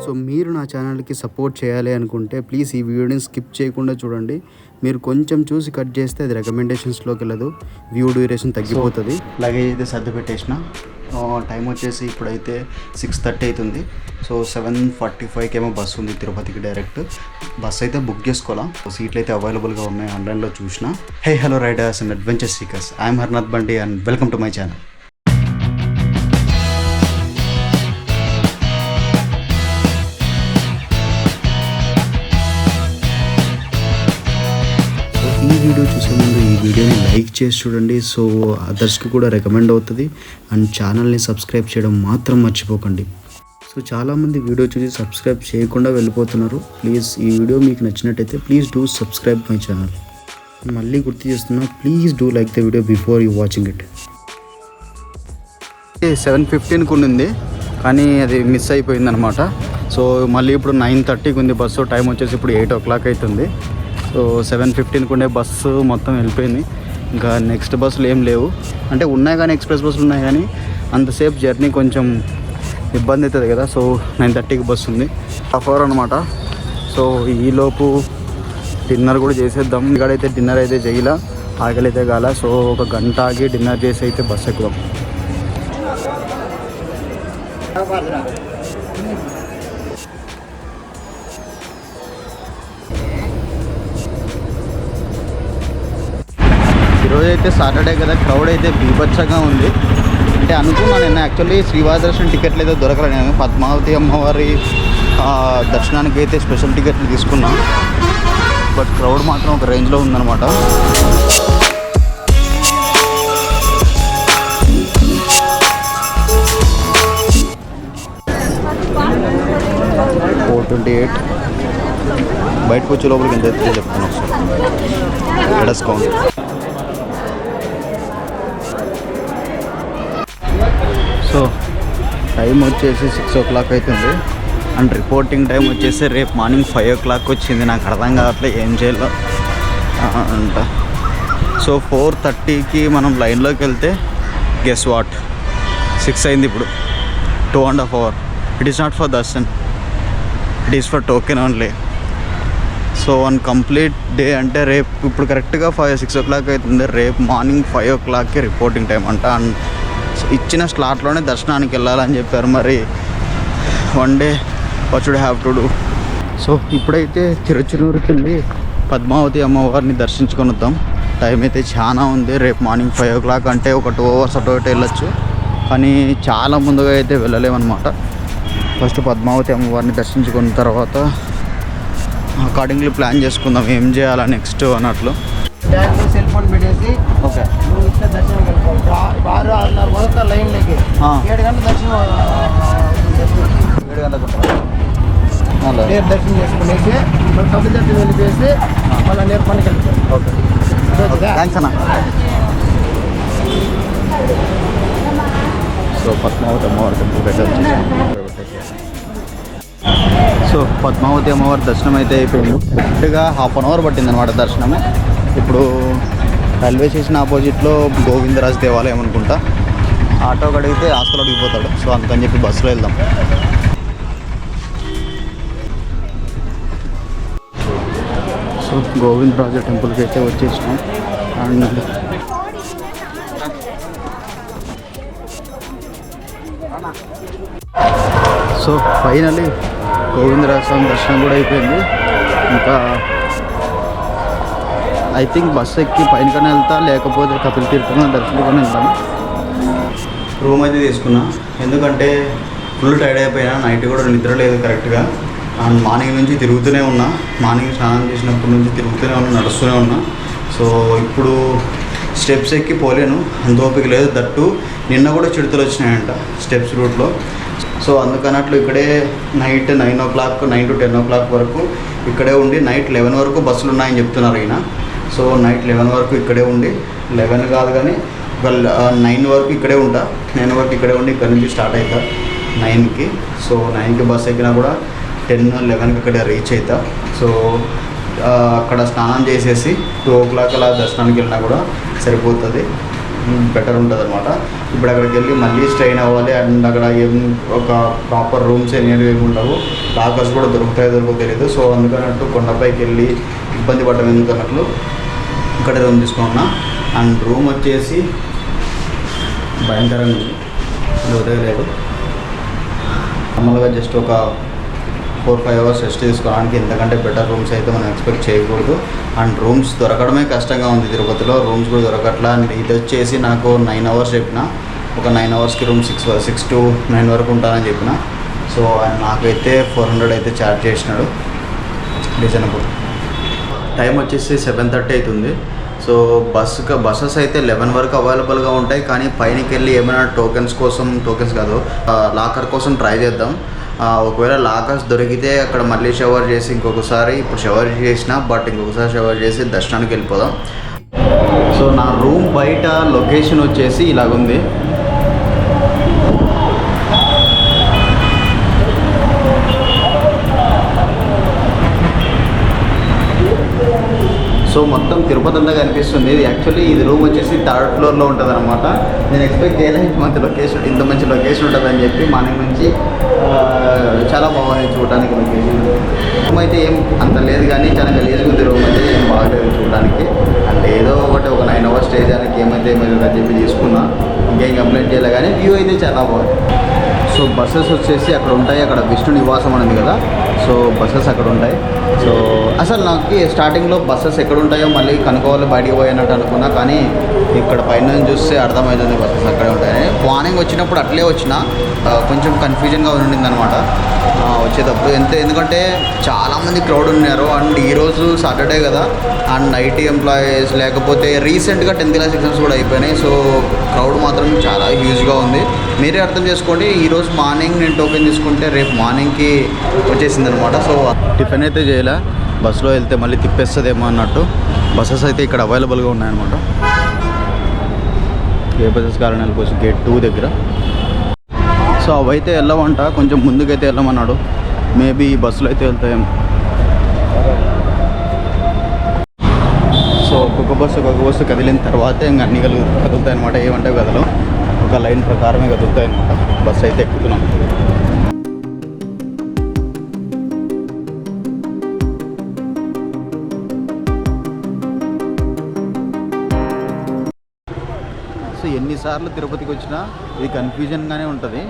So మీరు నా ఛానల్కి సపోర్ట్ చేయాలి అనుకుంటే ప్లీజ్ ఈ వీడియోని స్కిప్ చేయకుండా చూడండి. మీరు కొంచెం చూసి కట్ చేస్తే అది రికమెండేషన్స్లోకి వెళ్ళదు, వ్యూ డ్యూరేషన్ తగ్గిపోతుంది. లగేజ్ అయితే సర్ది పెట్టేసిన. టైం వచ్చేసి ఇప్పుడైతే 6:30 అవుతుంది. సో 7:45కి ఏమో బస్సు ఉంది తిరుపతికి డైరెక్ట్. బస్సు అయితే బుక్ చేసుకోవాలా. సీట్లు అయితే అవైలబుల్గా ఉన్నాయి, ఆన్లైన్లో చూసిన. Hey hello riders and adventure seekers, I'm Harnath Bandi and welcome to my channel. ఈ వీడియో చూసే ముందు ఈ వీడియోని లైక్ చేసి చూడండి, సో అదర్స్కి కూడా రికమెండ్ అవుతుంది. అండ్ ఛానల్ని సబ్స్క్రైబ్ చేయడం మాత్రం మర్చిపోకండి. సో చాలామంది వీడియో చూసి సబ్స్క్రైబ్ చేయకుండా వెళ్ళిపోతున్నారు. ప్లీజ్ ఈ వీడియో మీకు నచ్చినట్టయితే please do subscribe my channel. మళ్ళీ గుర్తు చేస్తున్నా, please do like the video before you watching it. 7:15కి ఉండింది కానీ అది మిస్ అయిపోయింది అనమాట. సో మళ్ళీ ఇప్పుడు 9:30కి ఉంది బస్సు. టైం వచ్చేసి ఇప్పుడు 8 o'clock అవుతుంది. సో 7:15కి ఉండే బస్సు మొత్తం వెళ్ళిపోయింది. ఇంకా నెక్స్ట్ బస్సులు ఏం లేవు, అంటే ఉన్నాయి కానీ ఎక్స్ప్రెస్ బస్సులు ఉన్నాయి కానీ అంతసేపు జర్నీ కొంచెం ఇబ్బంది అవుతుంది కదా. సో 9:30కి బస్సు ఉంది, హాఫ్ అవర్ అనమాట. సో ఈలోపు డిన్నర్ కూడా చేసేద్దాం. ఇక్కడైతే డిన్నర్ అయితే చేయలే, ఆకలి అయితే కాల. సో ఒక గంట ఆగి డిన్నర్ చేసి అయితే బస్సు ఎక్కుదాం. ఈరోజు అయితే సాటర్డే కదా, క్రౌడ్ అయితే బీభత్సంగా ఉంది. అంటే అనుకున్నాను నేను యాక్చువల్లీ శ్రీవారి దర్శనం టికెట్లు అయితే దొరకలేదు. నేను పద్మావతి అమ్మవారి దర్శనానికి అయితే స్పెషల్ టికెట్లు తీసుకున్నా, బట్ క్రౌడ్ మాత్రం ఒక రేంజ్లో ఉందన్నమాట. బయటకు వచ్చే లోపలికి ఎంత అయితే చెప్తాను ఒకసారి. డిస్కౌంట్ సో టైం వచ్చేసి 6 o'clock అవుతుంది. అండ్ రిపోర్టింగ్ టైం వచ్చేసి రేపు మార్నింగ్ 5 o'clock వచ్చింది. నాకు అర్థం కావట్లేదు ఏం చేయాలో అంట. సో 4:30కి మనం లైన్లోకి వెళ్తే గెస్ వాట్, 6 అయింది ఇప్పుడు. 2.5 hours. It is not for Darshan, it is for token only. So one complete day అంటే రేపు ఇప్పుడు కరెక్ట్గా 6 o'clock అవుతుంది. రేపు మార్నింగ్ 5 o'clockకి రిపోర్టింగ్ టైం అంట. అండ్ ఇచ్చిన స్లాట్లోనే దర్శనానికి వెళ్ళాలని చెప్పారు. మరి one day what should have to do. So ఇప్పుడైతే తిరుచునూరుకి వెళ్ళి పద్మావతి అమ్మవారిని దర్శించుకొని వద్దాం. టైం అయితే చాలా ఉంది. రేపు మార్నింగ్ 5 o'clock అంటే ఒక 2 hours అటు ఇటు వెళ్ళొచ్చు, కానీ చాలా ముందుగా అయితే వెళ్ళలేమన్నమాట. ఫస్ట్ పద్మావతి అమ్మవారిని దర్శించుకున్న తర్వాత అకార్డింగ్లీ ప్లాన్ చేసుకుందాం ఏం చేయాలా నెక్స్ట్ అన్నట్లు. సెల్ ఫోన్ పెట్టేసి ఓకే దర్శనం 6-6:30 వరకు లైన్లోకి 7 గంటల దర్శనం 7 గంటలకు దర్శనం చేసుకునేసి మళ్ళీ సభ దర్శనం వెళ్ళిపోయేసి మళ్ళీ నేరు పనికి వెళ్తాం. ఓకే థ్యాంక్స్ అన్న. సో పద్మావతి అమ్మవారి టెంపుల్ సో పద్మావతి అమ్మవారి దర్శనం అయితే అయిపోయింది. కరెక్ట్గా 1/2 hour పట్టింది అనమాట దర్శనము. ఇప్పుడు రైల్వే స్టేషన్ ఆపోజిట్లో గోవిందరాజ్ దేవాలయం అనుకుంటా. ఆటో కడిగితే ఆస్తులు అడిగిపోతాడు, సో అందుకని చెప్పి బస్సులో వెళ్దాం. సో గోవిందరాజు టెంపుల్కి అయితే వచ్చేసినాం. అండ్ సో ఫైనలీ గోవిందరాజ స్వామి దర్శనం కూడా అయిపోయింది. ఇంకా ఐ థింక్ బస్సు ఎక్కి పైనకనే వెళ్తా, లేకపోతే కపిల తీర్థంలో దర్శించుకొని వెళ్తాను. రూమ్ అయితే తీసుకున్నా, ఎందుకంటే ఫుల్ టైర్డ్ అయిపోయినా. నైట్ కూడా నిద్ర లేదు కరెక్ట్గా. అండ్ మార్నింగ్ నుంచి తిరుగుతూనే ఉన్నా, మార్నింగ్ స్నానం చేసినప్పటి నుంచి తిరుగుతూనే ఉన్నా, నడుస్తూనే ఉన్నా. సో ఇప్పుడు స్టెప్స్ ఎక్కి పోలేను, అంత ఓపిక లేదు. దట్టు నిన్న కూడా చిడుతలు వచ్చినాయంట స్టెప్స్ రూట్లో. సో అందుకన్నట్లు ఇక్కడే నైట్ 9 o'clock 9 to 10 o'clock వరకు ఇక్కడే ఉండి నైట్ 11 వరకు బస్సులు ఉన్నాయని చెప్తున్నారు ఈయన. సో నైట్ 11 వరకు ఇక్కడే ఉండి, 11 కాదు కానీ 9 వరకు ఇక్కడే ఉంటా. 9 వరకు ఇక్కడే ఉండి ఇక్కడ నుంచి స్టార్ట్ అవుతా 9కి. సో 9కి బస్సు ఎక్కినా కూడా 10-11కి ఇక్కడ రీచ్ అవుతా. సో అక్కడ స్నానం చేసేసి 2 o'clock అలా దర్శనానికి వెళ్ళినా కూడా సరిపోతుంది. బెటర్ ఉంటుంది అనమాట. ఇప్పుడు అక్కడికి వెళ్ళి మళ్ళీ స్ట్రెయిన్ అవ్వాలి అండ్ అక్కడ ఏం ఒక ప్రాపర్ రూమ్స్ అనేవి ఏమి ఉండవు, లాకర్స్ కూడా దొరుకుతాయో తెలియదు. సో అందుకన్నట్టు కొండపైకి వెళ్ళి ఇబ్బంది పడడం ఎందుకన్నట్లు ఇక్కడ రూమ్ తీసుకున్నా. అండ్ రూమ్ వచ్చేసి భయంకరంగా ఉంది, వదిలేదు. నార్మల్గా జస్ట్ ఒక 4-5 అవర్స్ రెస్ట్ తీసుకోవడానికి ఇంతకంటే బెటర్ రూమ్స్ అయితే మనం ఎక్స్పెక్ట్ చేయకూడదు. అండ్ రూమ్స్ దొరకడమే కష్టంగా ఉంది తిరుపతిలో, రూమ్స్ కూడా దొరకట్లా. అండ్ ఇది వచ్చేసి నాకు 9 అవర్స్ చెప్పిన, ఒక 9 అవర్స్కి రూమ్ 6 to 9 వరకు ఉంటానని చెప్పిన. సో నాకైతే 400 అయితే ఛార్జ్ చేసినాడు, రీజనబుల్. టైం వచ్చేసి 7:30 అవుతుంది. సో బస్సెస్ అయితే 11 వరకు అవైలబుల్గా ఉంటాయి. కానీ పైనకి వెళ్ళి ఏమైనా టోకెన్స్ కాదు, లాకర్ కోసం ట్రై చేద్దాం. ఒకవేళ లాకర్స్ దొరికితే అక్కడ మళ్ళీ షవర్ చేసి ఇంకొకసారి, ఇప్పుడు షవర్ చేసిన బట్ ఇంకొకసారి షవర్ చేసి దర్శనానికి వెళ్ళిపోదాం. సో నా రూమ్ బయట లొకేషన్ వచ్చేసి ఇలాగుంది. సో మొత్తం తిరుపతి అంతా కనిపిస్తుంది. ఇది యాక్చువల్లీ ఇది రూమ్ వచ్చేసి 3rd ఫ్లోర్లో ఉంటుంది అనమాట. నేను ఎక్స్పెక్ట్ చేయలేదు ఇంత మంచి లొకేషన్ ఉంటుందని చెప్పి. మార్నింగ్ నుంచి చాలా బాగుంది చూడడానికి లొకేషన్. రూమ్ అయితే ఏం అంత లేదు కానీ చాలా గలీజ్గా ఉంది, రూమ్ అయితే ఏం బాగలేదు చూడడానికి. అంటే ఏదో ఒకటి ఒక 9 అవర్స్ స్టే చేయడానికి ఏమైతే అని చెప్పి తీసుకున్నా, ఇంకేం కంప్లైంట్ చేయలే. కానీ వ్యూ అయితే చాలా బాగుంది. సో బస్సెస్ వచ్చేసి అక్కడ ఉంటాయి, అక్కడ విష్ణు నివాసం అనేది కదా, సో బస్సెస్ అక్కడ ఉంటాయి. సో అసలు నాకు స్టార్టింగ్లో బస్సెస్ ఎక్కడ ఉంటాయో మళ్ళీ కనుక్కోవాలి బయటికి పోయినట్టు అనుకున్నా, కానీ ఇక్కడ పైన చూస్తే అర్థమవుతుంది బస్సెస్ అక్కడే ఉంటాయని. మార్నింగ్ వచ్చినప్పుడు అట్లే వచ్చిన, కొంచెం కన్ఫ్యూజన్గా ఉండింది అనమాట వచ్చేటప్పుడు. ఎందుకంటే చాలామంది క్రౌడ్ ఉన్నారు. అండ్ ఈరోజు సాటర్డే కదా, అండ్ ఐటీ ఎంప్లాయీస్ లేకపోతే రీసెంట్గా 10th క్లాస్ ఎగ్జామ్స్ కూడా అయిపోయినాయి. సో క్రౌడ్ మాత్రం చాలా హ్యూజ్గా ఉంది. మీరే అర్థం చేసుకోండి. ఈరోజు మార్నింగ్ నేను టోకెన్ తీసుకుంటే రేపు మార్నింగ్కి వచ్చేసింది అనమాట. సో టిఫిన్ అయితే చేయలే, బస్సులో వెళ్తే మళ్ళీ తిప్పేస్తుందేమో అన్నట్టు. బస్సెస్ అయితే ఇక్కడ అవైలబుల్గా ఉన్నాయన్నమాట. ఏ బస్సెస్ కారణాల కోసం గేట్ 2 దగ్గర. సో అవైతే వెళ్ళమంట, కొంచెం ముందుకైతే వెళ్ళమన్నాడు. మేబీ ఈ బస్సులో అయితే వెళ్తాయేమో. సో ఒక్కొక్క బస్సు కదిలిన తర్వాత ఇంకా అన్ని కదులుతాయి అనమాట. ఏమంటే కదలు ఒక లైన్ ప్రకారమే కదులుతాయి అనమాట. బస్సు అయితే ఎక్కుతున్నాం. సో ఎన్నిసార్లు తిరుపతికి వచ్చినా ఇది కన్ఫ్యూజన్గానే ఉంటుంది.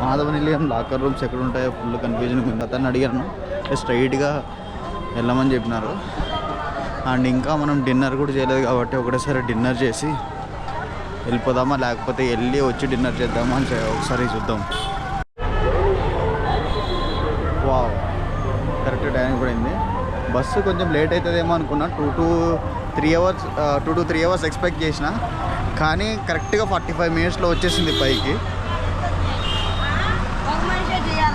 మాధవ నిలయం లాకర్ రూమ్స్ ఎక్కడ ఉంటాయో ఫుల్ కన్ఫ్యూజన్ ఉంది. అతన్ని అడిగాను, స్ట్రైట్గా వెళ్ళమని చెప్పినారు. అండ్ ఇంకా మనం డిన్నర్ కూడా చేయలేదు కాబట్టి ఒకటేసారి డిన్నర్ చేసి వెళ్ళిపోదామా, లేకపోతే వెళ్ళి వచ్చి డిన్నర్ చేద్దామా అని ఒకసారి చూద్దాం. వావ్, కరెక్ట్ టైంకి పడింది. బస్సు కొంచెం లేట్ అవుతుందేమో అనుకున్నా. 2 to 3 అవర్స్ ఎక్స్పెక్ట్ చేసిన, కానీ కరెక్ట్గా 45 మినిట్స్లో వచ్చేసింది పైకి.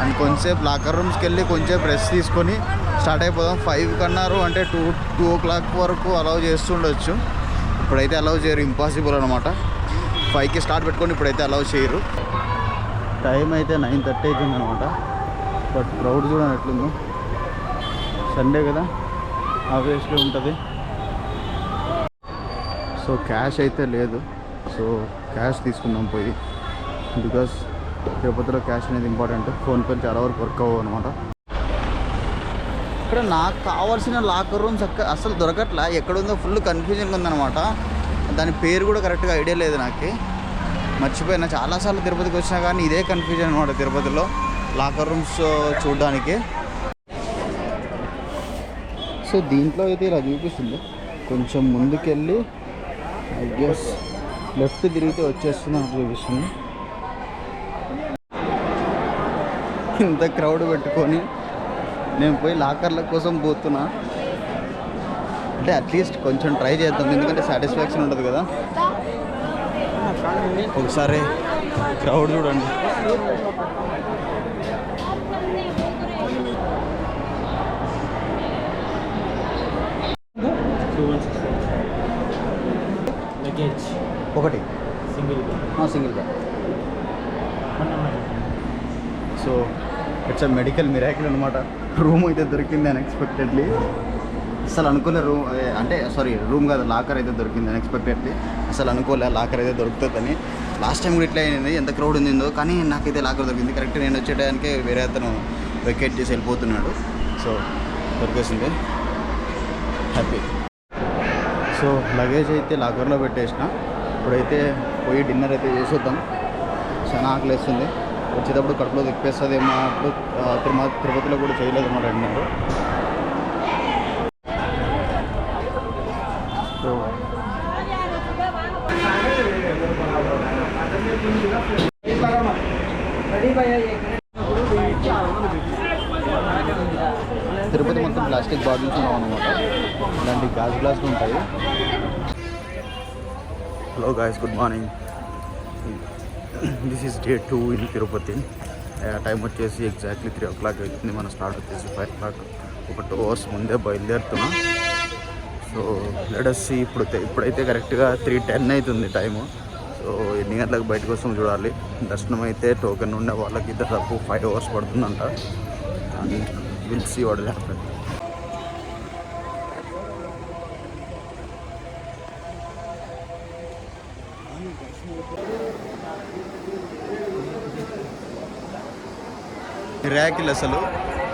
అండ్ కొంచెంసేపు లాకర్ రూమ్స్కి వెళ్ళి కొంచెంసేపు రెస్ట్ తీసుకొని స్టార్ట్ అయిపోదాం. 5 అన్నారు, అంటే 2 o'clock వరకు అలౌ చేస్తుండొచ్చు. ఇప్పుడైతే అలౌ చేయరు, ఇంపాసిబుల్ అనమాట. 5కి స్టార్ట్ పెట్టుకొని ఇప్పుడైతే అలౌ చేయరు. టైం అయితే 9:30 అవుతుంది అనమాట. బట్ క్రౌడ్ చూడండి ఎట్లుందో. సండే కదా, ఆబ్వియస్లీ ఉంటుంది. సో క్యాష్ అయితే లేదు, సో క్యాష్ తీసుకుందాం పోయి. బికాస్ తిరుపతిలో క్యాష్ అనేది ఇంపార్టెంట్. ఫోన్పే చాలా వరకు వర్క్ అవ్వవు అనమాట. ఇక్కడ నాకు కావాల్సిన లాకర్ రూమ్స్ అసలు దొరకట్లా. ఎక్కడుందో ఫుల్ కన్ఫ్యూజన్గా ఉందన్నమాట. దాని పేరు కూడా కరెక్ట్గా ఐడియా లేదు నాకు, మర్చిపోయినా. చాలాసార్లు తిరుపతికి వచ్చినా కానీ ఇదే కన్ఫ్యూజన్ అనమాట తిరుపతిలో లాకర్ రూమ్స్ చూడడానికి. సో దీంట్లో అయితే ఇలా చూపిస్తుంది. కొంచెం ముందుకెళ్ళి ఐ గెస్ లెఫ్ట్ తిరిగితే వచ్చేస్తుంది అని చూపిస్తుంది. ఇంత క్రౌడ్ పెట్టుకొని నేను పోయి లాకర్ల కోసం పోతున్నా. అంటే అట్లీస్ట్ కొంచెం ట్రై చేద్దాం, ఎందుకంటే సాటిస్ఫాక్షన్ ఉంటుంది కదా. ఒకసారి క్రౌడ్ చూడండి. ఒకటి single bag. So it's a medical miracle అనమాట. రూమ్ అయితే దొరికింది అన్ఎక్స్పెక్టెడ్లీ. అసలు అనుకోలే రూమ్ అంటే రూమ్ కాదు లాకర్ అయితే దొరికింది అన్ఎక్స్పెక్టెడ్లీ. అసలు అనుకోలే లాకర్ అయితే దొరుకుతుందని. లాస్ట్ టైం కూడా ఇట్లా అయింది, ఎంత క్రౌడ్ ఉందో, కానీ నాకైతే లాకర్ దొరికింది. కరెక్ట్ నేను వచ్చేటానికి వేరే అతను వెకేట్ చేసి వెళ్ళిపోతున్నాడు. సో దొరికేసింది, హ్యాపీ. సో లగేజ్ అయితే లాకర్లో పెట్టేసిన. ఇప్పుడైతే పోయి డిన్నర్ అయితే చేసేద్దాం. చాలా ఆకలి వేస్తుంది. వచ్చేటప్పుడు కడుపులో తిప్పేస్తుందేమో. అప్పుడు తిరుపతిలో కూడా చేయలేదేమో డిన్నర్. సో తిరుపతి మొత్తం ప్లాస్టిక్ బాటిల్స్ ఉన్నావు అనమాట. ఇలాంటి గాజు గ్లాసులు ఉంటాయి. Hello guys, good morning. This is day 2 in Tirupati. Time వచ్చేసి ఎగ్జాక్ట్లీ 3 o'clock అవుతుంది. మన స్టార్ట్ వచ్చేసి 5 o'clock. ఒక 2 hours ముందే బయలుదేరుతున్నాం. So let's see. ఇప్పుడైతే కరెక్ట్గా 3:10 అవుతుంది టైము. సో ఎన్ని గంటలకు బయటకు వస్తాం చూడాలి. దర్శనం అయితే టోకెన్ ఉండే వాళ్ళకి దాదాపు 5 hours పడుతుందంట. And will see what will happen. Miracle అసలు.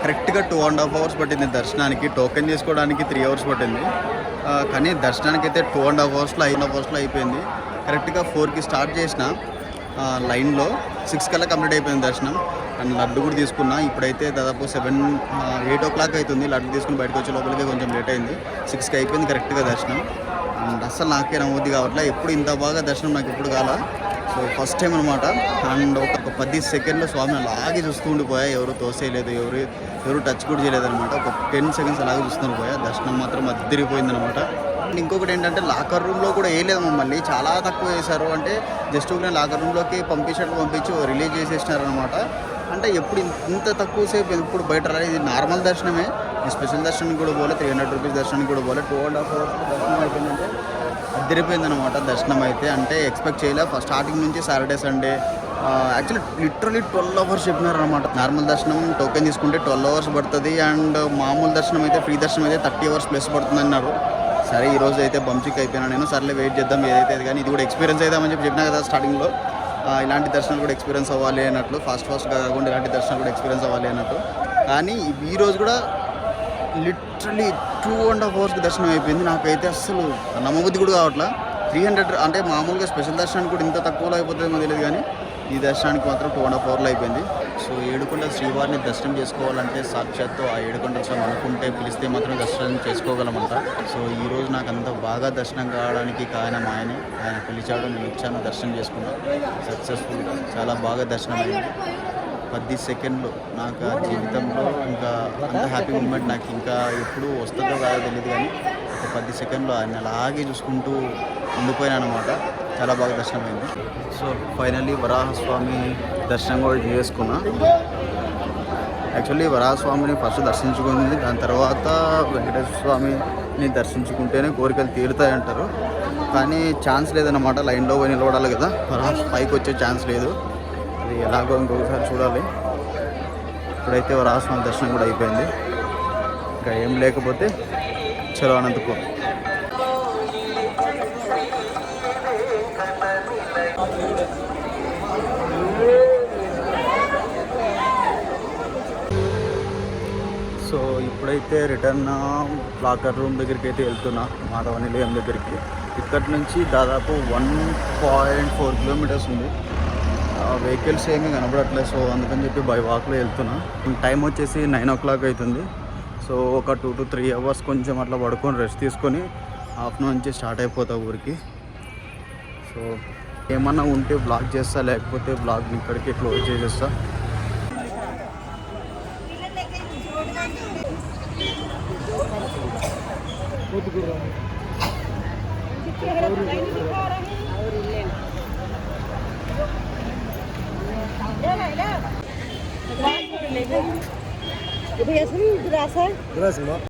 కరెక్ట్గా 2.5 hours పట్టింది దర్శనానికి. టోకెన్ చేసుకోవడానికి 3 hours పట్టింది. కానీ దర్శనానికి అయితే 2.5 hours అయిపోయింది. కరెక్ట్గా 4కి స్టార్ట్ చేసిన లైన్లో 6 కల్లా కంప్లీట్ అయిపోయింది దర్శనం. అండ్ లడ్డు కూడా తీసుకున్నా. ఇప్పుడైతే దాదాపు 8 o'clock అవుతుంది. లడ్డు తీసుకుని బయటకు వచ్చే లోపలికి కొంచెం లేట్ అయింది. 6కి అయిపోయింది కరెక్ట్గా దర్శనం. అండ్ అస్సలు నాకే నమ్మొద్ది కావట్లే. ఎప్పుడు ఇంత బాగా దర్శనం నాకు ఎప్పుడు కాల. సో ఫస్ట్ టైం అనమాట. అండ్ ఒక 10 seconds స్వామిని అలాగే చూస్తూ ఉండిపోయా. ఎవరు తోసేయలేదు, ఎవరు టచ్ కూడా చేయలేదు అనమాట. ఒక 10 seconds అలాగే చూస్తూ పోయా. దర్శనం మాత్రం అద్దరిపోయింది అనమాట. ఇంకొకటి ఏంటంటే లాకర్ రూమ్లో కూడా వేయలేదు మమ్మల్ని. చాలా తక్కువ వేశారు. అంటే జస్ట్ ఒక లాకర్ రూమ్లోకి పంపించి రిలీజ్ చేసేసినారు అనమాట. అంటే ఎప్పుడు ఇంత తక్కువ సేపు ఎప్పుడు బయట రాలేదు. ఇది నార్మల్ దర్శనమే. స్పెషల్ దర్శనానికి కూడా పోలే, 300 rupees దర్శనానికి కూడా పోలే. 2.5 hours దర్శనం అయిపోయిందంటే అద్దరిపోయింది అనమాట దర్శనం అయితే. అంటే ఎక్స్పెక్ట్ చేయలే. ఫస్ట్ స్టార్టింగ్ నుంచి Saturday Sunday actually literally 12 hours చెప్పినారు అనమాట. నార్మల్ దర్శనం టోకెన్ తీసుకుంటే 12 hours పడుతుంది. అండ్ మామూలు దర్శనం అయితే ఫ్రీ దర్శనం అయితే 30 hours ప్లస్ పడుతుంది అన్నారు. సరే ఈరోజు అయితే బంచిక్ అయిపోయినా నేను. సర్లే వెయిట్ చేద్దాం ఏదైతే అది. కానీ ఇది కూడా ఎక్స్పీరియన్స్ అవుదామని చెప్పినా కదా స్టార్టింగ్లో. ఇలాంటి దర్శనాలు కూడా ఎక్స్పీరియన్స్ అవ్వాలి అన్నట్లు. ఫాస్ట్గా కాకుండా ఇలాంటి దర్శనాలు కూడా ఎక్స్పీరియన్స్ అవ్వాలి అన్నట్టు. కానీ ఈరోజు కూడా లిటరలీ 2.5 hours దర్శనం అయిపోయింది. నాకైతే అస్సలు నమ్మబుద్ధి కూడా కావట్లా. 300 అంటే మామూలుగా స్పెషల్ దర్శనానికి కూడా ఇంత తక్కువలో అయిపోతుందేమో తెలియదు, కానీ ఈ దర్శనానికి మాత్రం 2.5 hours అయిపోయింది. సో ఏడుకొండ శ్రీవారిని దర్శనం చేసుకోవాలంటే సాక్షాత్తు ఆ ఏడుకొండ స్వామి అనుకుంటే పిలిస్తే మాత్రం దర్శనం చేసుకోగలమంట. సో ఈరోజు నాకు అంత బాగా దర్శనం కావడానికి కారణం ఆయన పిలిచాడు, నేను వచ్చాను, దర్శనం చేసుకున్నాను సక్సెస్ఫుల్గా. చాలా బాగా దర్శనం అయింది. 10 seconds నాకు ఆ జీవితంలో ఇంకా అంత హ్యాపీ మూమెంట్ నాకు ఇంకా ఎప్పుడు వస్తుందో కాదో తెలియదు, కానీ ఒక 10 seconds ఆయన అలాగే చూసుకుంటూ ఉండిపోయాను అనమాట. చాలా బాగా దర్శనం అయింది. సో ఫైనల్లీ వరాహస్వామి దర్శనం కూడా చేసుకున్నా. యాక్చువల్లీ వరాహస్వామిని ఫస్ట్ దర్శించుకుంది, దాని తర్వాత వెంకటేశ్వర స్వామిని దర్శించుకుంటేనే కోరికలు తీరుతాయి అంటారు. కానీ ఛాన్స్ లేదన్నమాట. లైన్లో పోయి నిలబడాలి కదా, వరాహ పైకి వచ్చే ఛాన్స్ లేదు. అది ఎలాగో ఇంకొకసారి చూడాలి. ఇప్పుడైతే వరాహస్వామి దర్శనం కూడా అయిపోయింది. ఇంకా ఏం లేకపోతే చలో అనంతపురం. సో ఇప్పుడైతే రిటర్న్ లాకర్ రూమ్ దగ్గరికి అయితే వెళ్తున్నా, మాధవ నిలయం దగ్గరికి. ఇక్కడి నుంచి దాదాపు 1.4 kilometers ఉంది. వెహికల్స్ ఏమీ కనబడట్లేదు. సో అందుకని చెప్పి బై వాక్లో వెళ్తున్నా. టైం వచ్చేసి 9 o'clock అవుతుంది. సో ఒక 2 to 3 hours కొంచెం అట్లా పడుకొని రెస్ట్ తీసుకొని ఆఫ్టర్నూన్ నుంచి స్టార్ట్ అయిపోతా ఊరికి. సో ఏమన్నా ఉంటే బ్లాగ్ చేస్తా, లేకపోతే బ్లాగ్ని ఇక్కడికి క్లోజ్ చేసేస్తా. Itu ya sering dirasa.